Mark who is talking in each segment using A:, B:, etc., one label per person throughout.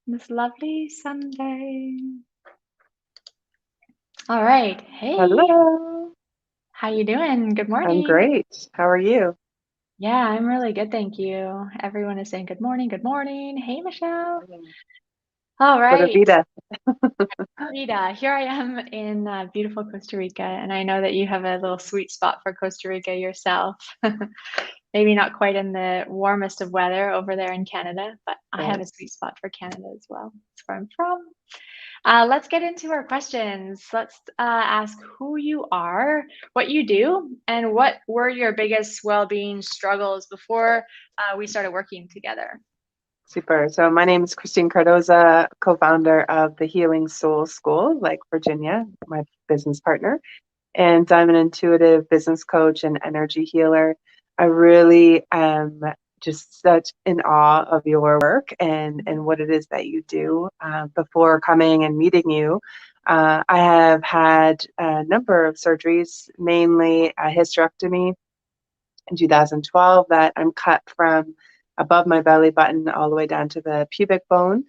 A: this lovely Sunday. All right. Hey,
B: Hello.
A: how you doing? Good
B: I'm
A: morning.
B: great. How are you?
A: Yeah, I'm really good, thank you. Everyone is saying good morning, good morning. Hey, Michelle.
B: Morning.
A: All
B: Pura
A: right.
B: vida.
A: Rita, here I am in beautiful Costa Rica, and I know that you have a little sweet spot for Costa Rica yourself. Maybe not quite in the warmest of weather over there in Canada, but I have a
B: Yes.
A: sweet spot for Canada as well. That's where I'm from. Let's get into our questions. Let's ask who you are, what you do, and what were your biggest well-being struggles before we started working together.
B: Super. So my name is Christine Cardoza, co-founder of the Healing Soul School, like Virginia, my business partner. And I'm an intuitive business coach and energy healer. I really am just such in awe of your work and what it is that you do. Before coming and meeting you, I have had a number of surgeries, mainly a hysterectomy in 2012 that I'm cut from above my belly button all the way down to the pubic bone.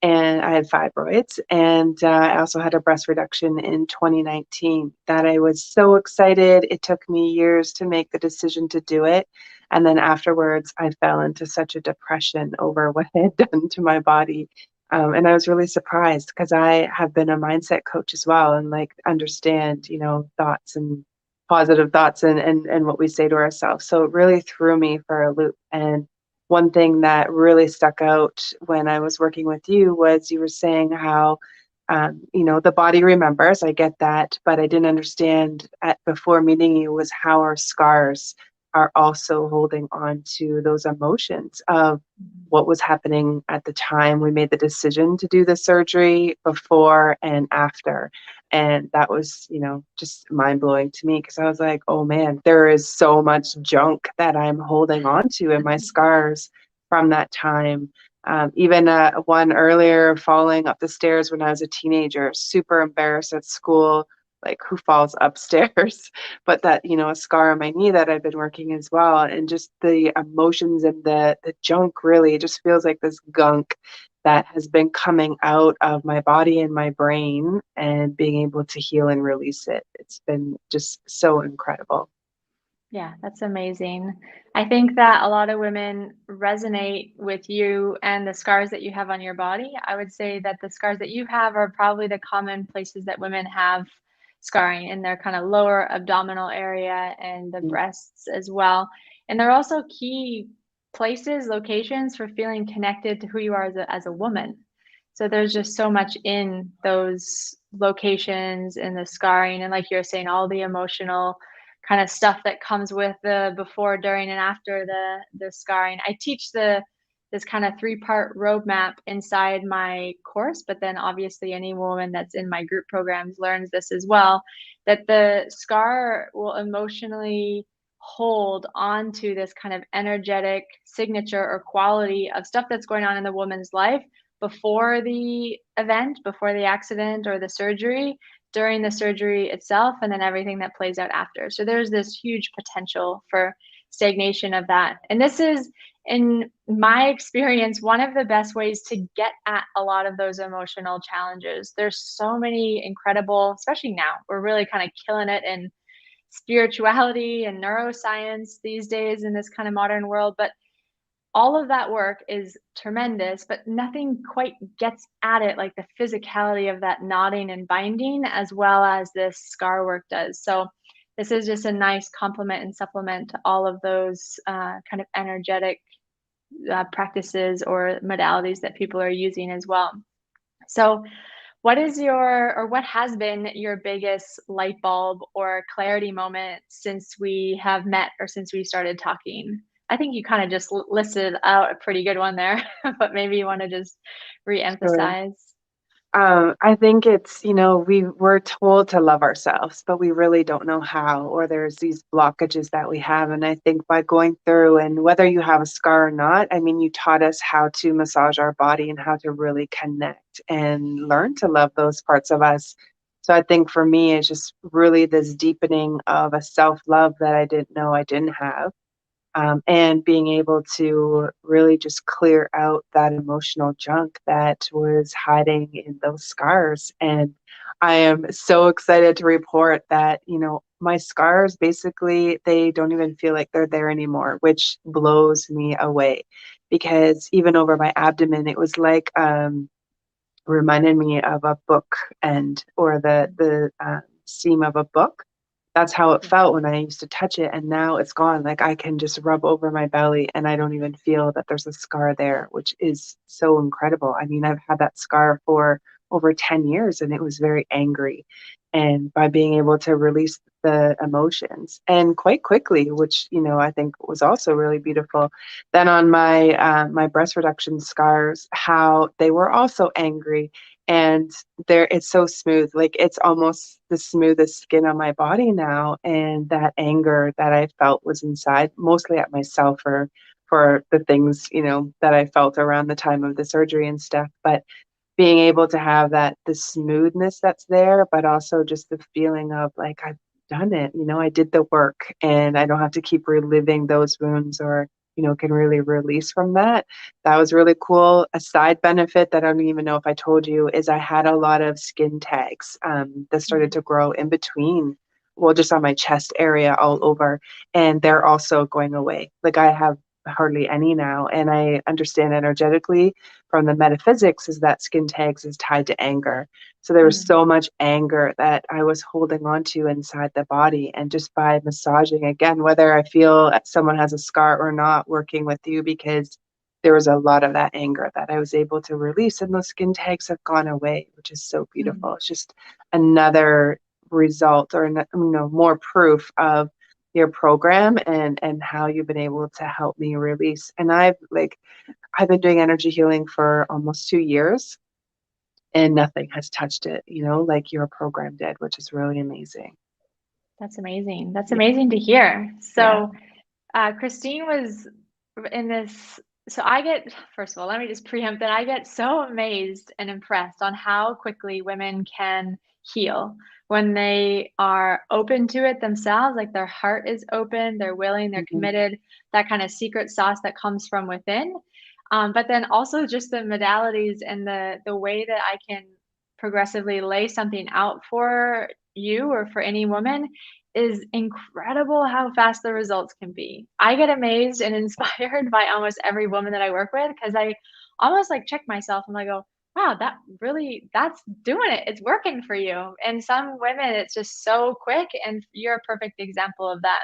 B: And I had fibroids. And I also had a breast reduction in 2019 that I was so excited. It took me years to make the decision to do it. And then afterwards, I fell into such a depression over what I had done to my body. And I was really surprised because I have been a mindset coach as well and like understand, thoughts and positive thoughts and what we say to ourselves. So it really threw me for a loop. And one thing that really stuck out when I was working with you was you were saying how, the body remembers. I get that, but I didn't understand before meeting you was how our scars are also holding on to those emotions of what was happening at the time we made the decision to do the surgery, before and after. And that was, just mind blowing to me because I was like, oh man, there is so much junk that I'm holding on to in my scars from that time. Even one earlier, falling up the stairs when I was a teenager, super embarrassed at school, like who falls upstairs, but that, a scar on my knee that I've been working as well. And just the emotions and the junk really just feels like this gunk that has been coming out of my body and my brain and being able to heal and release it. It's been just so incredible.
A: Yeah, that's amazing. I think that a lot of women resonate with you and the scars that you have on your body. I would say that the scars that you have are probably the common places that women have scarring in their kind of lower abdominal area and the
B: Mm.
A: breasts as well. And they're also key places, locations for feeling connected to who you are as a woman. So there's just so much in those locations and the scarring. And like you're saying, all the emotional kind of stuff that comes with the before, during, and after the scarring. I teach this kind of three-part roadmap inside my course, but then obviously any woman that's in my group programs learns this as well, that the scar will emotionally hold on to this kind of energetic signature or quality of stuff that's going on in the woman's life before the event, before the accident or the surgery, during the surgery itself, and then everything that plays out after. So there's this huge potential for stagnation of that. And this is, in my experience, one of the best ways to get at a lot of those emotional challenges. There's so many incredible, especially now, we're really kind of killing it in spirituality and neuroscience these days in this kind of modern world. But all of that work is tremendous, but nothing quite gets at it like the physicality of that knotting and binding, as well as this scar work does. So, this is just a nice complement and supplement to all of those kind of energetic practices or modalities that people are using as well. So, what is your, or what has been your biggest light bulb or clarity moment since we have met or since we started talking? I think you kind of just listed out a pretty good one there, but maybe you want to just
B: Sure.
A: re-emphasize.
B: I think it's, we're told to love ourselves, but we really don't know how, or there's these blockages that we have. And I think by going through, and whether you have a scar or not, I mean, you taught us how to massage our body and how to really connect and learn to love those parts of us. So I think for me, it's just really this deepening of a self-love that I didn't know I didn't have. and being able to really just clear out that emotional junk that was hiding in those scars. And I am so excited to report that, my scars basically, they don't even feel like they're there anymore, which blows me away because even over my abdomen, it was like, reminded me of a book and or the seam of a book. That's how it felt when I used to touch it, and now it's gone. Like I can just rub over my belly and I don't even feel that there's a scar there, which is so incredible. I mean, I've had that scar for over 10 years and it was very angry. And by being able to release the emotions and quite quickly, which, I think was also really beautiful. Then on my breast reduction scars, how they were also angry, and there it's so smooth, like it's almost the smoothest skin on my body now. And that anger that I felt was inside, mostly at myself for the things, that I felt around the time of the surgery and stuff. But being able to have that the smoothness that's there, but also just the feeling of like I've done it, I did the work and I don't have to keep reliving those wounds, or can really release from that. That was really cool. A side benefit that I don't even know if I told you is I had a lot of skin tags that started to grow in between, well, just on my chest area all over, and they're also going away. Like I have hardly any now, and I understand energetically from the metaphysics is that skin tags is tied to anger. So there was
A: Mm,
B: so much anger that I was holding on to inside the body. And just by massaging again, whether I feel someone has a scar or not, working with you, because there was a lot of that anger that I was able to release, and those skin tags have gone away, which is so
A: mm,
B: beautiful. It's just another result, or more proof of your program and how you've been able to help me release. And I've been doing energy healing for almost 2 years, and nothing has touched it, like your program did, which is really amazing.
A: that's amazing. That's
B: Yeah.
A: amazing to hear.
B: Yeah.
A: So, Christine was in this. So I get, first of all, let me just preempt that I get so amazed and impressed on how quickly women can heal when they are open to it themselves, like their heart is open, they're willing, they're
B: Mhm.
A: committed, that kind of secret sauce that comes from within. But then also just the modalities and the way that I can progressively lay something out for you or for any woman is incredible how fast the results can be. I get amazed and inspired by almost every woman that I work with because I almost like check myself and I go, wow, that's doing it. It's working for you. And some women, it's just so quick. And you're a perfect example of that.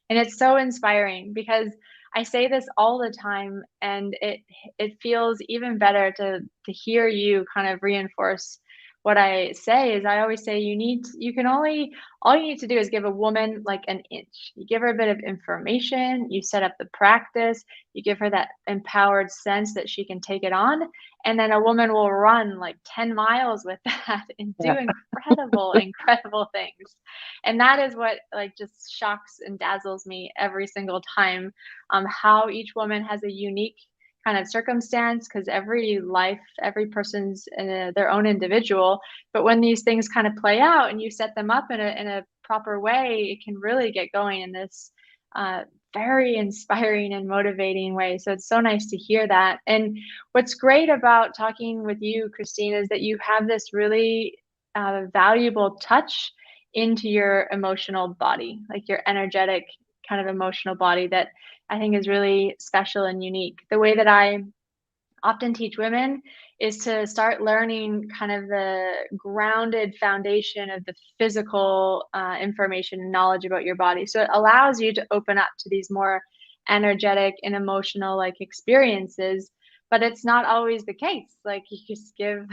A: And it's so inspiring because I say this all the time and it feels even better to hear you kind of reinforce what I say is I always say you can only all you need to do is give a woman like an inch. You give her a bit of information, you set up the practice, you give her that empowered sense that she can take it on, and then a woman will run like 10 miles with that and
B: Yeah.
A: do incredible, incredible things. And that is what like just shocks and dazzles me every single time. How each woman has a unique kind of circumstance because every life, every person's their own individual. But when these things kind of play out and you set them up in a proper way, it can really get going in this uh, very inspiring and motivating way. So it's so nice to hear that. And what's great about talking with you, Christine, is that you have this really valuable touch into your emotional body, like your energetic kind of emotional body that I think is really special and unique. The way that I often teach women is to start learning kind of the grounded foundation of the physical information and knowledge about your body. So it allows you to open up to these more energetic and emotional like experiences. But it's not always the case. Like you just give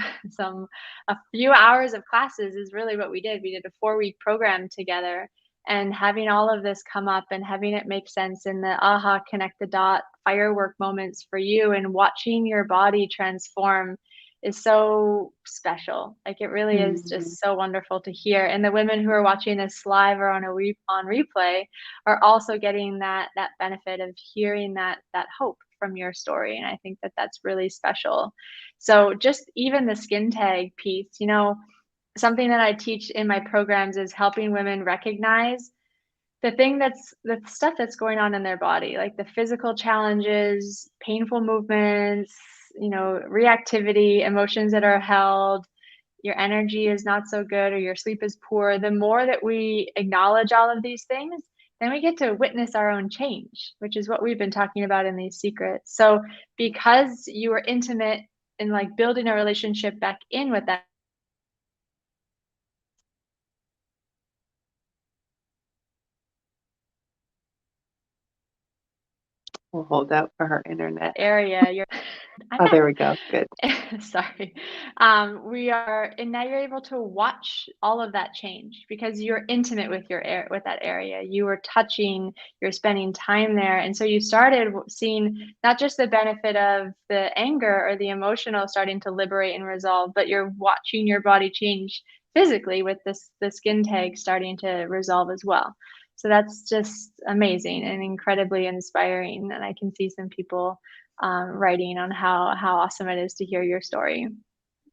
A: a few hours of classes is really what we did. We did a 4-week program together and having all of this come up and having it make sense in the aha connect the dot firework moments for you and watching your body transform is so special. Like it really is
B: Mhm.
A: just so wonderful to hear. And the women who are watching this live or on replay are also getting that benefit of hearing that hope from your story. And I think that that's really special. So just even the skin tag piece, something that I teach in my programs is helping women recognize the thing that's the stuff that's going on in their body, like the physical challenges, painful movements, reactivity, emotions that are held, your energy is not so good or your sleep is poor, the more that we acknowledge all of these things, then we get to witness our own change, which is what we've been talking about in these secrets. So because you were intimate in like building a relationship back in with that
B: We'll hold out for her internet.
A: area, you're I'm
B: Oh,
A: not
B: there we go. Good.
A: sorry. We are, and now you're able to watch all of that change because you're intimate with with that area. You were touching, you're spending time there. And so you started seeing not just the benefit of the anger or the emotional starting to liberate and resolve, but you're watching your body change physically with the skin tag starting to resolve as well. So that's just amazing and incredibly inspiring. And I can see some people writing on how awesome it is to hear your story.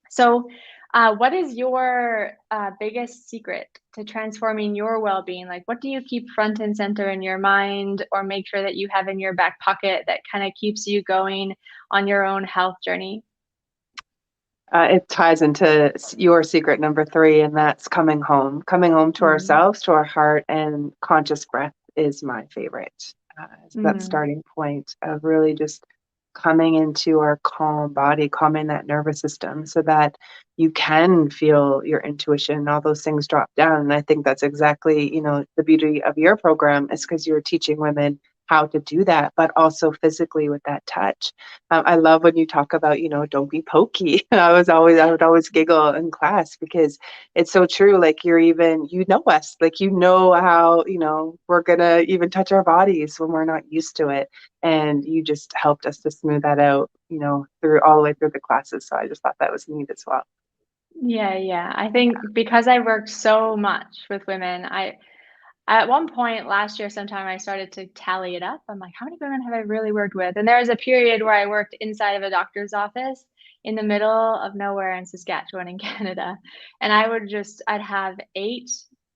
A: So, what is your biggest secret to transforming your well-being? Like, what do you keep front and center in your mind, or make sure that you have in your back pocket that kind of keeps you going on your own health journey?
B: It ties into your secret number three, and that's coming home to
A: Mm,
B: ourselves, to our heart, and conscious breath is my favorite. It's that
A: mm,
B: starting point of really just coming into our calm body, calming that nervous system so that you can feel your intuition and all those things drop down. And I think that's exactly, the beauty of your program is because you're teaching women how to do that, but also physically with that touch. I love when you talk about, don't be pokey. I would always giggle in class because it's so true. Like you know us, like, how, we're going to even touch our bodies when we're not used to it. And you just helped us to smooth that out, through all the way through the classes. So I just thought that was neat as well.
A: yeah, yeah. I think because I worked so much with women, I at one point last year, sometime I started to tally it up. I'm like, how many women have I really worked with? And there was a period where I worked inside of a doctor's office in the middle of nowhere in Saskatchewan in Canada. And I'd have 8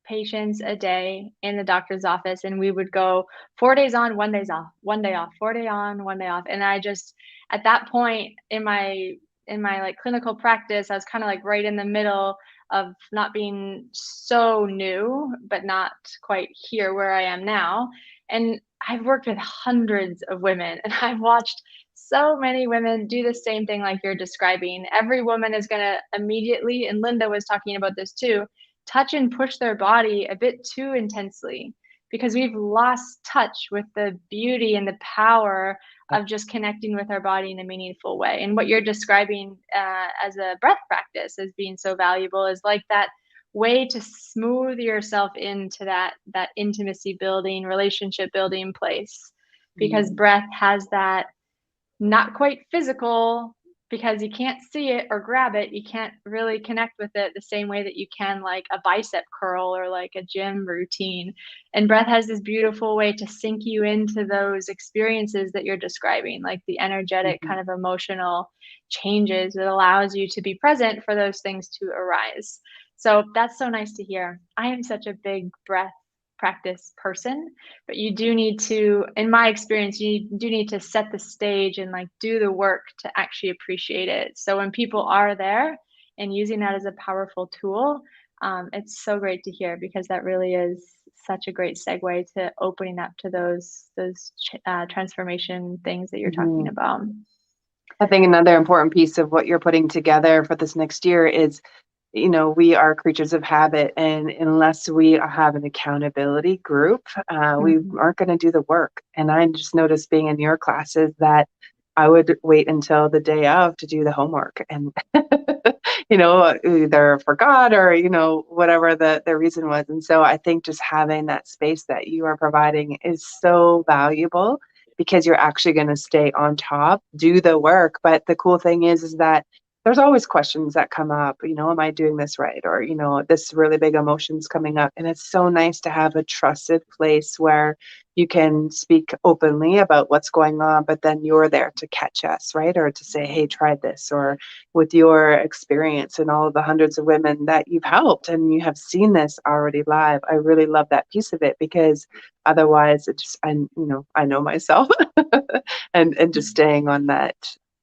A: patients a day in the doctor's office. And we would go 4 days on, 1 day off, 1 day off, 4 day on, 1 day off. And at that point in my like clinical practice, I was kind of like right in the middle of not being so new, but not quite here where I am now. And I've worked with hundreds of women and I've watched so many women do the same thing like you're describing. Every woman is going to immediately, and Linda was talking about this too, touch and push their body a bit too intensely because we've lost touch with the beauty and the power of just connecting with our body in a meaningful way. And what you're describing as a breath practice as being so valuable is like that way to smooth yourself into that intimacy building, relationship building place, because
B: Mm-hmm.
A: breath has that not quite physical because you can't see it or grab it. You can't really connect with it the same way that you can like a bicep curl or like a gym routine. And breath has this beautiful way to sink you into those experiences that you're describing, like the energetic kind of emotional changes. It allows you to be present for those things to arise. So that's so nice to hear. I am such a big breath practice person, but you do need to, in my experience, you do need to set the stage and like do the work to actually appreciate it. So when people are there and using that as a powerful tool, it's so great to hear because that really is such a great segue to opening up to those transformation things that you're talking
B: Mm-hmm.
A: about.
B: I think another important piece of what you're putting together for this next year is, we are creatures of habit, and unless we have an accountability group, we
A: Mm-hmm.
B: aren't going to do the work. And I just noticed being in your classes that I would wait until the day of to do the homework, and either forgot or whatever the reason was. And so I think just having that space that you are providing is so valuable because you're actually going to stay on top, do the work. But the cool thing is that there's always questions that come up, am I doing this right? Or, this really big emotion's coming up. And it's so nice to have a trusted place where you can speak openly about what's going on, but then you're there to catch us, right? Or to say, hey, try this. Or with your experience and all of the hundreds of women that you've helped and you have seen this already live. I really love that piece of it because otherwise I know myself and just staying on that,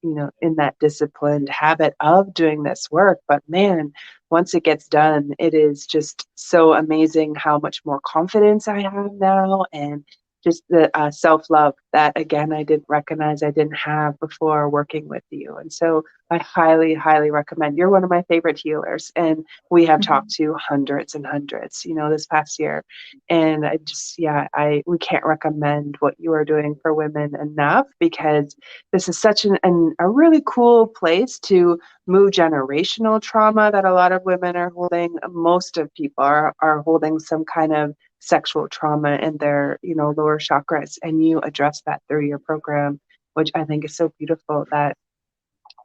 B: in that disciplined habit of doing this work. But man, once it gets done, it is just so amazing how much more confidence I have now, and just the self-love that, again, I didn't recognize I didn't have before working with you. And so I highly, highly recommend. You're one of my favorite healers, and we have talked to hundreds and hundreds, this past year. And I just, yeah, we can't recommend what you are doing for women enough, because this is such a really cool place to move generational trauma that a lot of women are holding. Most of people are holding some kind of sexual trauma in their, lower chakras, and you address that through your program, which I think is so beautiful, that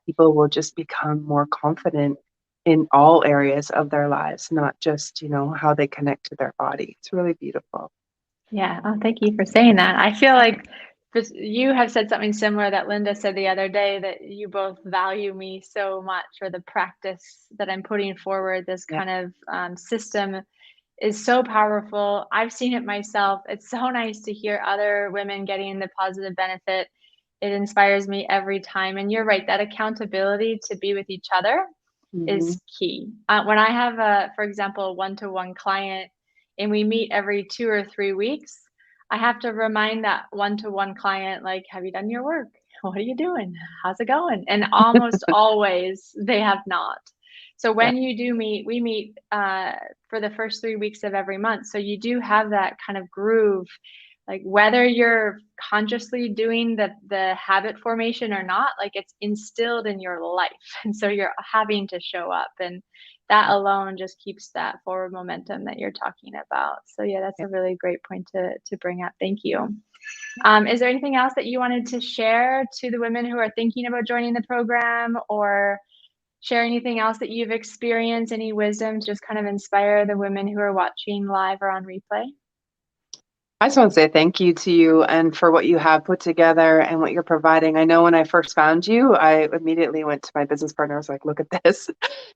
B: people will just become more confident in all areas of their lives, not just, how they connect to their body. It's really beautiful.
A: Yeah, oh, thank you for saying that. I feel like you have said something similar that Linda said the other day, that you both value me so much for the practice that I'm putting forward. This
B: Yeah.
A: kind of system is so powerful. I've seen it myself. It's so nice to hear other women getting the positive benefit. It inspires me every time. And you're right, that accountability to be with each other
B: Hmm.
A: is key. When I have for example, a one-to-one client and we meet every 2 or 3 weeks, I have to remind that one-to-one client, like, have you done your work? What are you doing? How's it going? And almost always they have not. So
B: Yeah.
A: when you do meet, we meet for the first 3 weeks of every month. So you do have that kind of groove, like whether you're consciously doing the habit formation or not, like it's instilled in your life. And so you're having to show up, and that alone just keeps that forward momentum that you're talking about. So yeah, that's
B: Yeah.
A: a really great point to bring up. Thank you. Is there anything else that you wanted to share to the women who are thinking about joining the program, or share anything else that you've experienced, any wisdom to just kind of inspire the women who are watching live or on replay?
B: I just want to say thank you to you and for what you have put together and what you're providing. I know when I first found you, I immediately went to my business partner. I was like, look at this,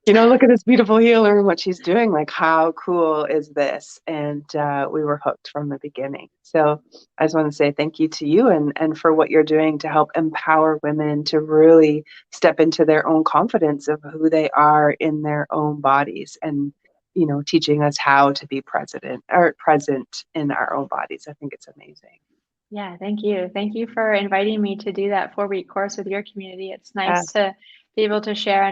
B: look at this beautiful healer and what she's doing. Like, how cool is this? And we were hooked from the beginning. So I just want to say thank you to you and for what you're doing to help empower women to really step into their own confidence of who they are in their own bodies, and teaching us how to be present in our own bodies. I think it's amazing.
A: Yeah, thank you. Thank you for inviting me to do that 4-week course with your community. It's nice
B: Yes.
A: to be able to share